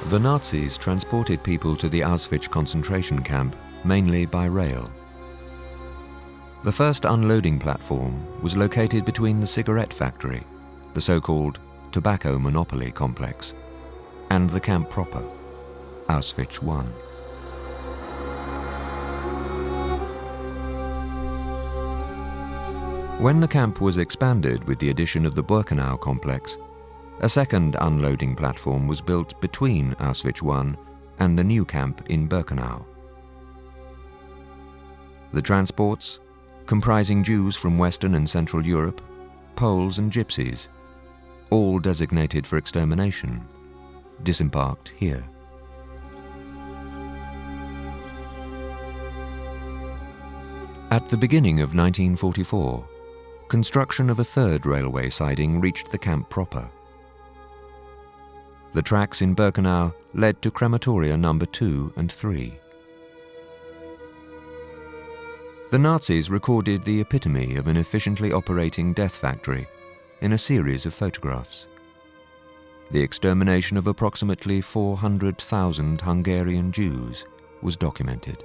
The Nazis transported people to the Auschwitz concentration camp mainly by rail. The first unloading platform was located between the cigarette factory, the so-called tobacco monopoly complex, and the camp proper, Auschwitz I. When the camp was expanded with the addition of the Birkenau complex, a second unloading platform was built between Auschwitz I and the new camp in Birkenau. The transports, comprising Jews from Western and Central Europe, Poles and Gypsies, all designated for extermination, disembarked here. At the beginning of 1944, construction of a third railway siding reached the camp proper. The tracks in Birkenau led to crematoria number 2 and 3. The Nazis recorded the epitome of an efficiently operating death factory in a series of photographs. The extermination of approximately 400,000 Hungarian Jews was documented.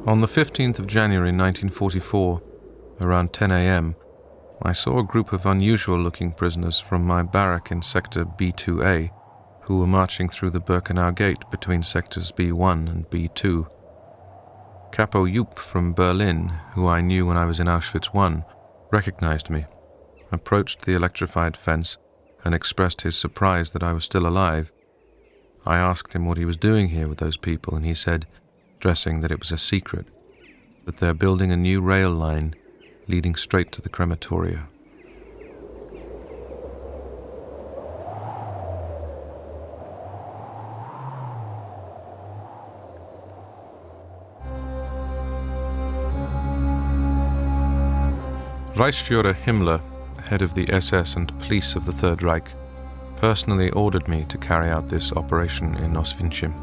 On the 15th of January 1944, around 10 a.m., I saw a group of unusual-looking prisoners from my barrack in Sector B2A who were marching through the Birkenau gate between Sectors B1 and B2. Capo Jupp from Berlin, who I knew when I was in Auschwitz I, recognized me, approached the electrified fence, and expressed his surprise that I was still alive. I asked him what he was doing here with those people, and he said, stressing that it was a secret, that they're building a new rail line leading straight to the crematoria. Reichsführer Himmler, head of the SS and police of the Third Reich, personally ordered me to carry out this operation in Auschwitz.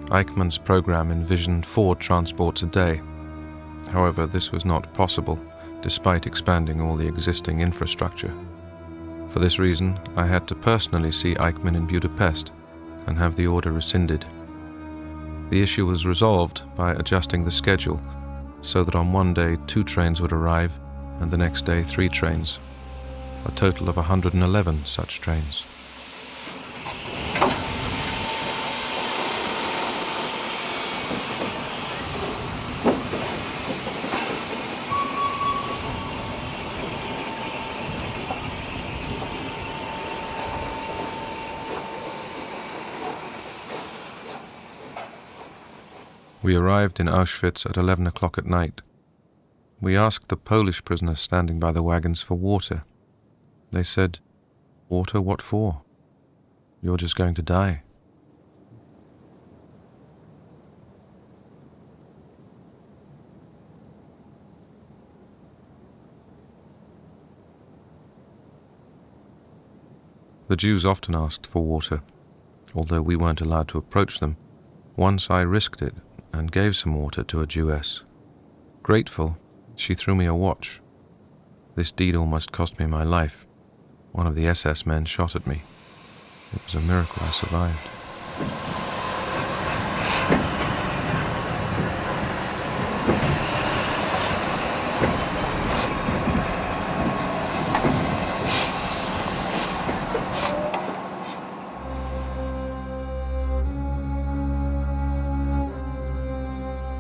Eichmann's program envisioned 4 transports a day. However, this was not possible, despite expanding all the existing infrastructure. For this reason, I had to personally see Eichmann in Budapest and have the order rescinded. The issue was resolved by adjusting the schedule so that on one day 2 trains would arrive and the next day 3 trains, a total of 111 such trains. We arrived in Auschwitz at 11 o'clock at night. We asked the Polish prisoners standing by the wagons for water. They said, "Water, what for? You're just going to die." The Jews often asked for water, although we weren't allowed to approach them. Once I risked it and gave some water to a Jewess. Grateful, she threw me a watch. This deed almost cost me my life. One of the SS men shot at me. It was a miracle I survived.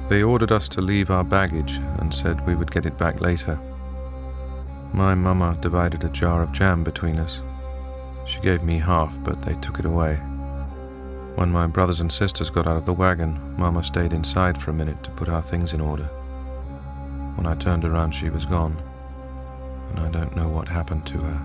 They ordered us to leave our baggage and said we would get it back later. My mama divided a jar of jam between us. She gave me half, but they took it away. When my brothers and sisters got out of the wagon, Mama stayed inside for a minute to put our things in order. When I turned around, she was gone, and I don't know what happened to her.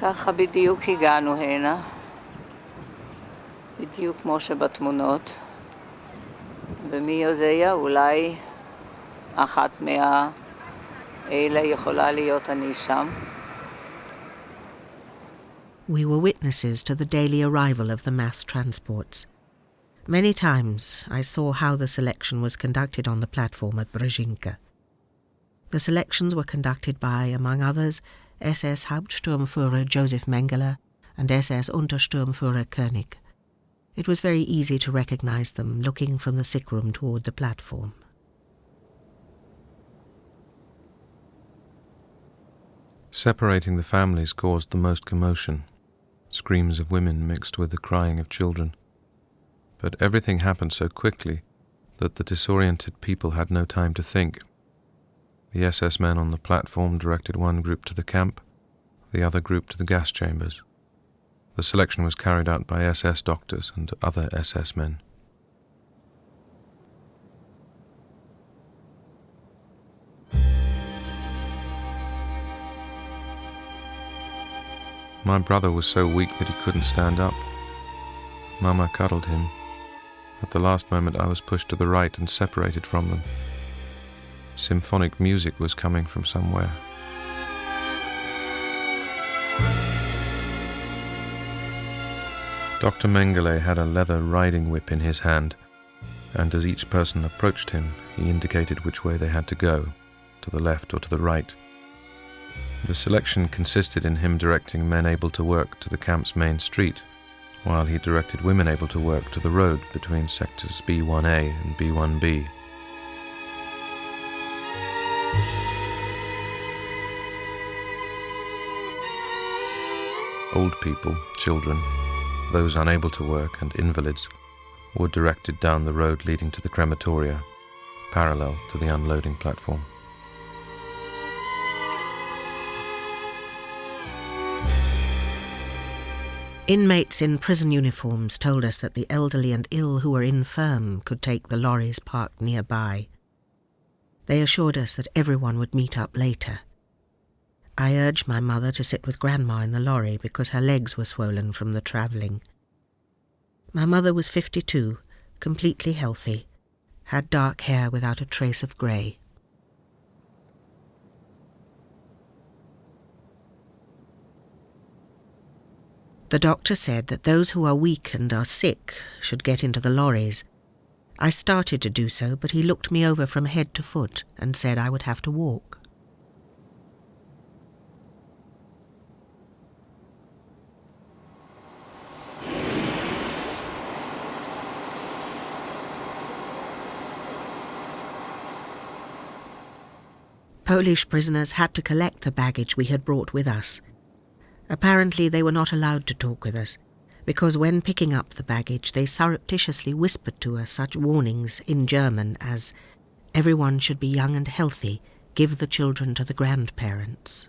ככה בדיוק הגענו הנה, בדיוק כמו שבתמונות, ומי יודע, אולי אחת מהאלה יכולה להיות אני שם. We were witnesses to the daily arrival of the mass transports. Many times I saw how the selection was conducted on the platform at Brzezinka. The selections were conducted by, among others, SS Hauptsturmführer Joseph Mengele and SS Untersturmführer König. It was very easy to recognize them looking from the sick room toward the platform. Separating the families caused the most commotion. Screams of women mixed with the crying of children. But everything happened so quickly that the disoriented people had no time to think. The SS men on the platform directed one group to the camp, the other group to the gas chambers. The selection was carried out by SS doctors and other SS men. My brother was so weak that he couldn't stand up. Mama cuddled him. At the last moment I was pushed to the right and separated from them. Symphonic music was coming from somewhere. Dr. Mengele had a leather riding whip in his hand, and as each person approached him, he indicated which way they had to go, to the left or to the right. The selection consisted in him directing men able to work to the camp's main street, while he directed women able to work to the road between sectors B1A and B1B. Old people, children, those unable to work and invalids were directed down the road leading to the crematoria, parallel to the unloading platform. Inmates in prison uniforms told us that the elderly and ill who were infirm could take the lorries parked nearby. They assured us that everyone would meet up later. I urged my mother to sit with Grandma in the lorry because her legs were swollen from the travelling. My mother was 52, completely healthy, had dark hair without a trace of grey. The doctor said that those who are weak and are sick should get into the lorries. I started to do so, but he looked me over from head to foot and said I would have to walk. Polish prisoners had to collect the baggage we had brought with us. Apparently they were not allowed to talk with us, because when picking up the baggage they surreptitiously whispered to us such warnings in German as, "Everyone should be young and healthy, give the children to the grandparents."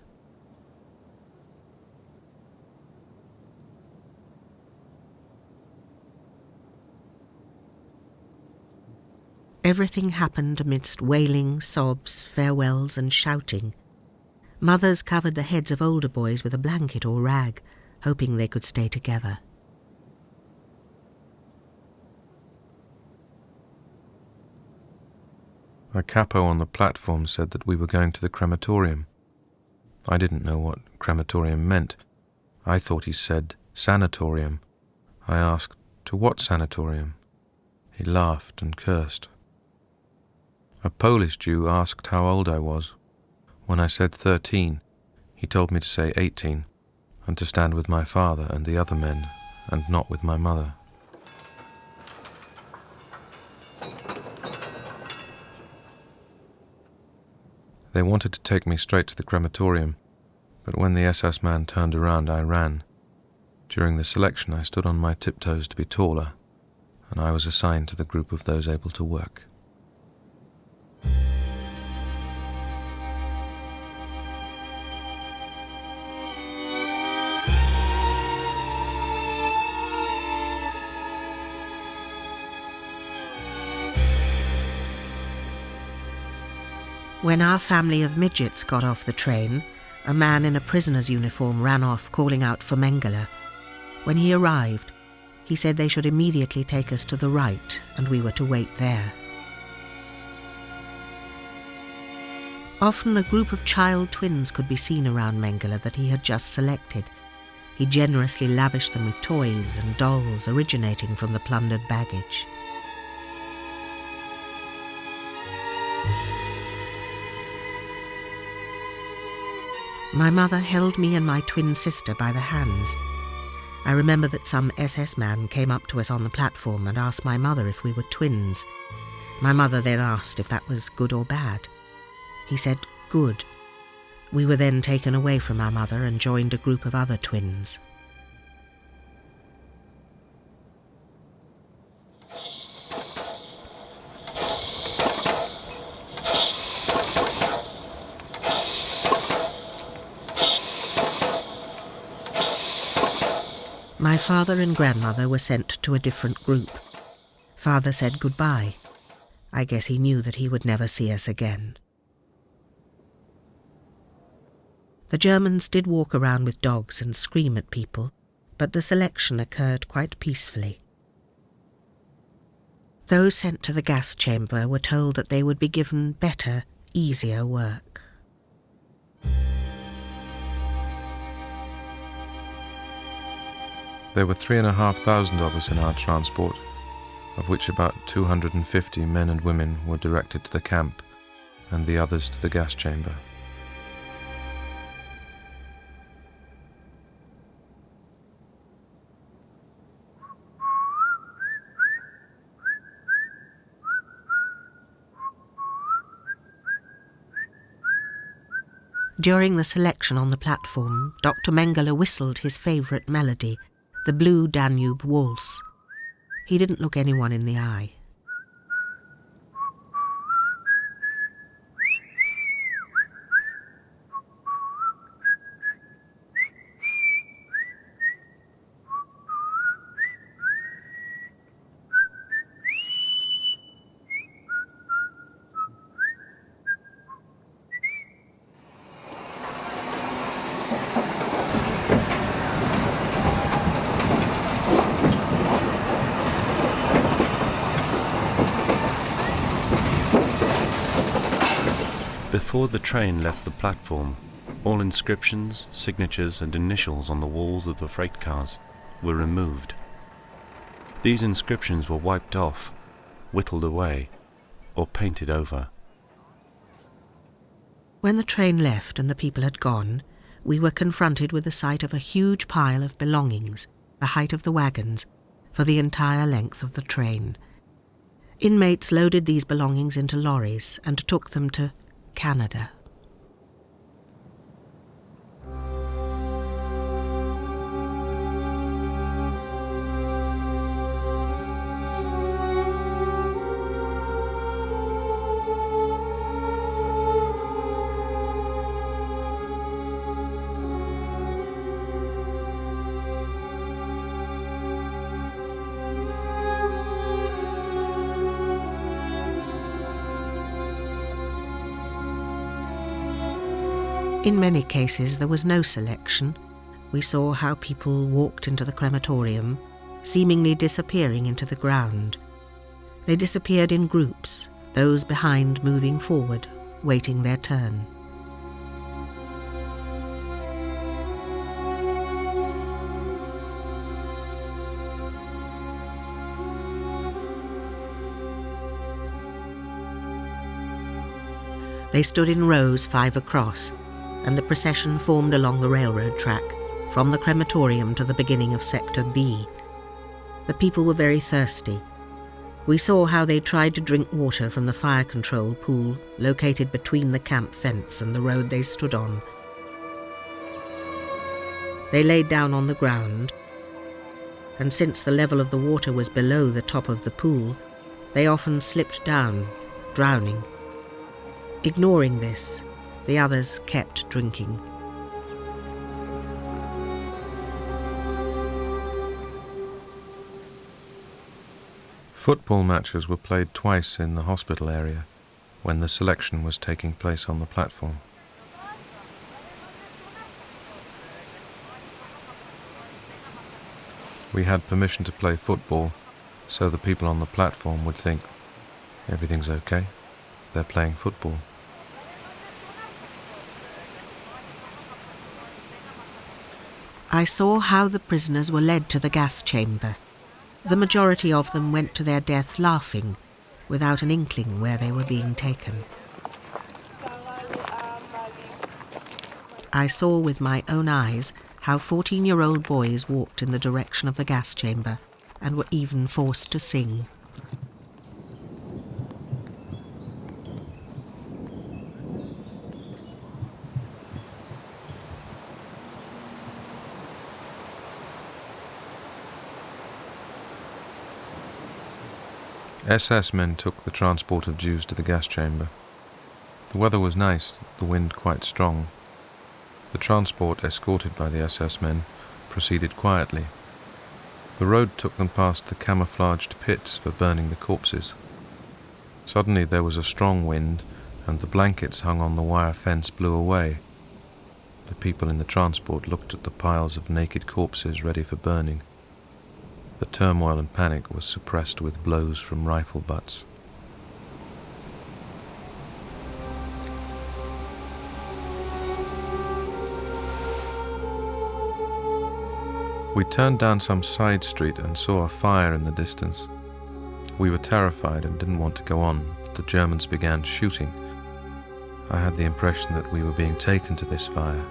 Everything happened amidst wailing, sobs, farewells and shouting. Mothers covered the heads of older boys with a blanket or rag, hoping they could stay together. A capo on the platform said that we were going to the crematorium. I didn't know what crematorium meant. I thought he said sanatorium. I asked, "To what sanatorium?" He laughed and cursed. A Polish Jew asked how old I was. When I said 13, he told me to say 18, and to stand with my father and the other men, and not with my mother. They wanted to take me straight to the crematorium, but when the SS man turned around, I ran. During the selection, I stood on my tiptoes to be taller, and I was assigned to the group of those able to work. When our family of midgets got off the train, A man in a prisoner's uniform ran off, calling out for Mengele. When he arrived, he said they should immediately take us to the right, and we were to wait there. Often a group of child twins could be seen around Mengele that he had just selected. He generously lavished them with toys and dolls originating from the plundered baggage. My mother held me and my twin sister by the hands. I remember that some SS man came up to us on the platform and asked my mother if we were twins. My mother then asked if that was good or bad. He said, good. We were then taken away from our mother and joined a group of other twins. My father and grandmother were sent to a different group. Father said goodbye. I guess he knew that he would never see us again. The Germans did walk around with dogs and scream at people, but the selection occurred quite peacefully. Those sent to the gas chamber were told that they would be given better, easier work. There were 3,500 of us in our transport, of which about 250 men and women were directed to the camp, and the others to the gas chamber. During the selection on the platform, Dr. Mengele whistled his favourite melody, the Blue Danube Waltz. He didn't look anyone in the eye. Before the train left the platform, all inscriptions, signatures and initials on the walls of the freight cars were removed. These inscriptions were wiped off, whittled away, or painted over. When the train left and the people had gone, we were confronted with the sight of a huge pile of belongings, the height of the wagons, for the entire length of the train. Inmates loaded these belongings into lorries and took them to Canada. In many cases there was no selection. We saw how people walked into the crematorium, seemingly disappearing into the ground. They disappeared in groups, those behind moving forward, waiting their turn. They stood in rows 5 across, and the procession formed along the railroad track, from the crematorium to the beginning of Sector B. The people were very thirsty. We saw how they tried to drink water from the fire control pool located between the camp fence and the road they stood on. They laid down on the ground, and since the level of the water was below the top of the pool, they often slipped down, drowning. Ignoring this, the others kept drinking. Football matches were played twice in the hospital area when the selection was taking place on the platform. We had permission to play football, so the people on the platform would think, everything's okay, they're playing football. I saw how the prisoners were led to the gas chamber. The majority of them went to their death laughing, without an inkling where they were being taken. I saw with my own eyes how 14-year-old boys walked in the direction of the gas chamber and were even forced to sing. SS men took the transport of Jews to the gas chamber. The weather was nice, the wind quite strong. The transport, escorted by the SS men, proceeded quietly. The road took them past the camouflaged pits for burning the corpses. Suddenly there was a strong wind, and the blankets hung on the wire fence blew away. The people in the transport looked at the piles of naked corpses ready for burning. The turmoil and panic was suppressed with blows from rifle butts. We turned down some side street and saw a fire in the distance. We were terrified and didn't want to go on, but the Germans began shooting. I had the impression that we were being taken to this fire.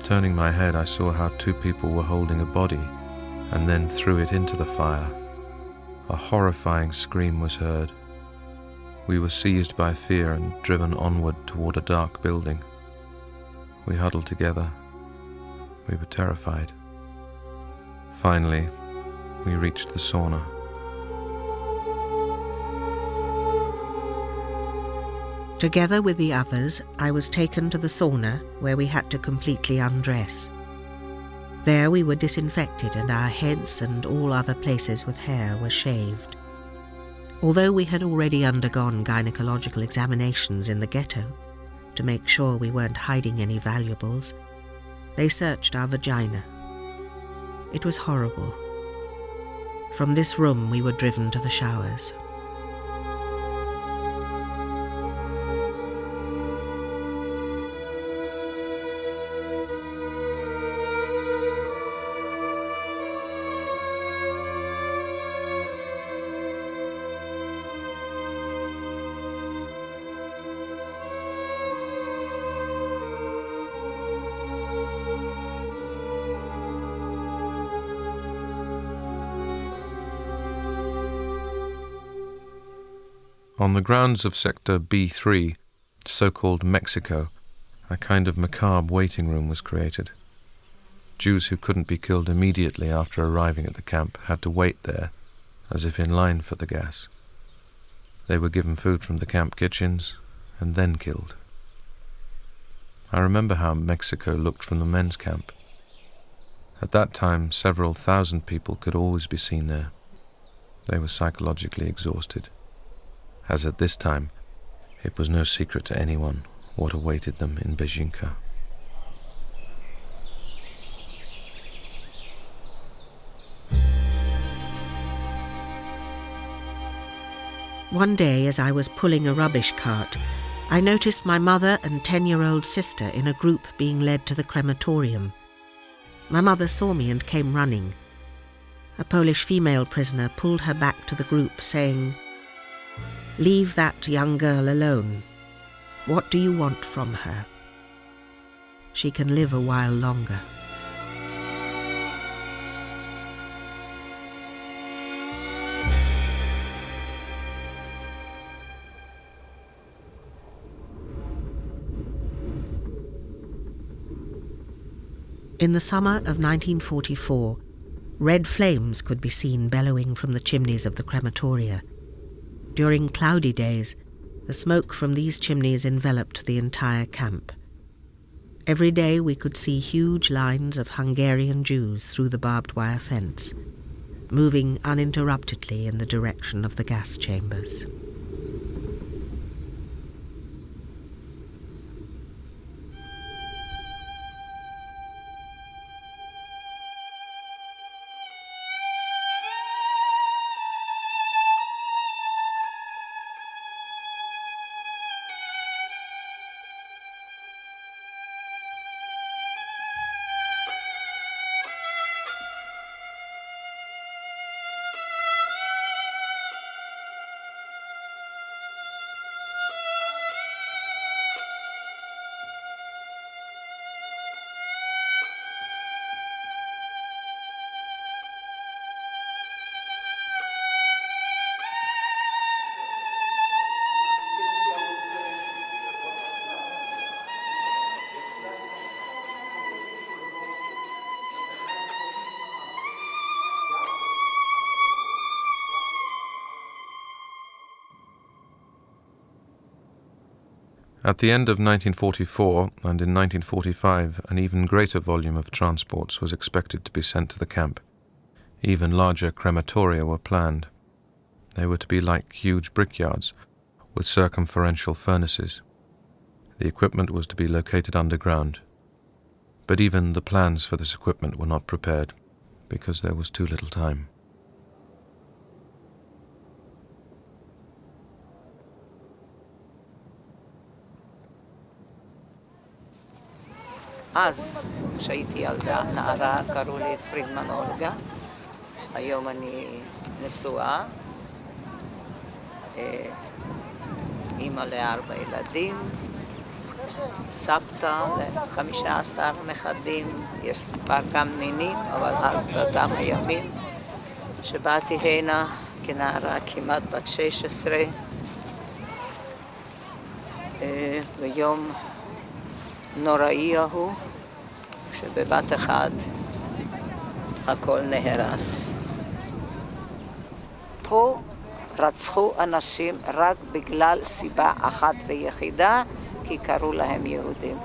Turning my head, I saw how two people were holding a body and then threw it into the fire. A horrifying scream was heard. We were seized by fear and driven onward toward a dark building. We huddled together. We were terrified. Finally, we reached the sauna. Together with the others, I was taken to the sauna where we had to completely undress. There we were disinfected and our heads and all other places with hair were shaved. Although we had already undergone gynecological examinations in the ghetto to make sure we weren't hiding any valuables, they searched our vagina. It was horrible. From this room we were driven to the showers. On the grounds of Sector B3, so-called Mexico, a kind of macabre waiting room was created. Jews who couldn't be killed immediately after arriving at the camp had to wait there, as if in line for the gas. They were given food from the camp kitchens and then killed. I remember how Mexico looked from the men's camp. At that time, several thousand people could always be seen there. They were psychologically exhausted. As at this time, it was no secret to anyone what awaited them in Bejinka. One day, as I was pulling a rubbish cart, I noticed my mother and 10-year-old sister in a group being led to the crematorium. My mother saw me and came running. A Polish female prisoner pulled her back to the group, saying, "Leave that young girl alone. What do you want from her? She can live a while longer." In the summer of 1944, red flames could be seen bellowing from the chimneys of the crematoria. During cloudy days, the smoke from these chimneys enveloped the entire camp. Every day we could see huge lines of Hungarian Jews through the barbed wire fence, moving uninterruptedly in the direction of the gas chambers. At the end of 1944 and in 1945, an even greater volume of transports was expected to be sent to the camp. Even larger crematoria were planned. They were to be like huge brickyards with circumferential furnaces. The equipment was to be located underground. But even the plans for this equipment were not prepared because there was too little time. אז, כשהייתי ילדה, נערה, קראו לי פרידמן אולגה. היום אני נשואה, אימא ל4 ילדים, סבתא ל15 נכדים, יש כבר גם נינים, אבל אז באותם הימים שבאתי הנה כנערה כמעט בת 16, ביום נוראי ההוא, שבבת אחד הכל נהרס. פה רצחו אנשים רק בגלל סיבה אחת ויחידה, כי קראו להם יהודים.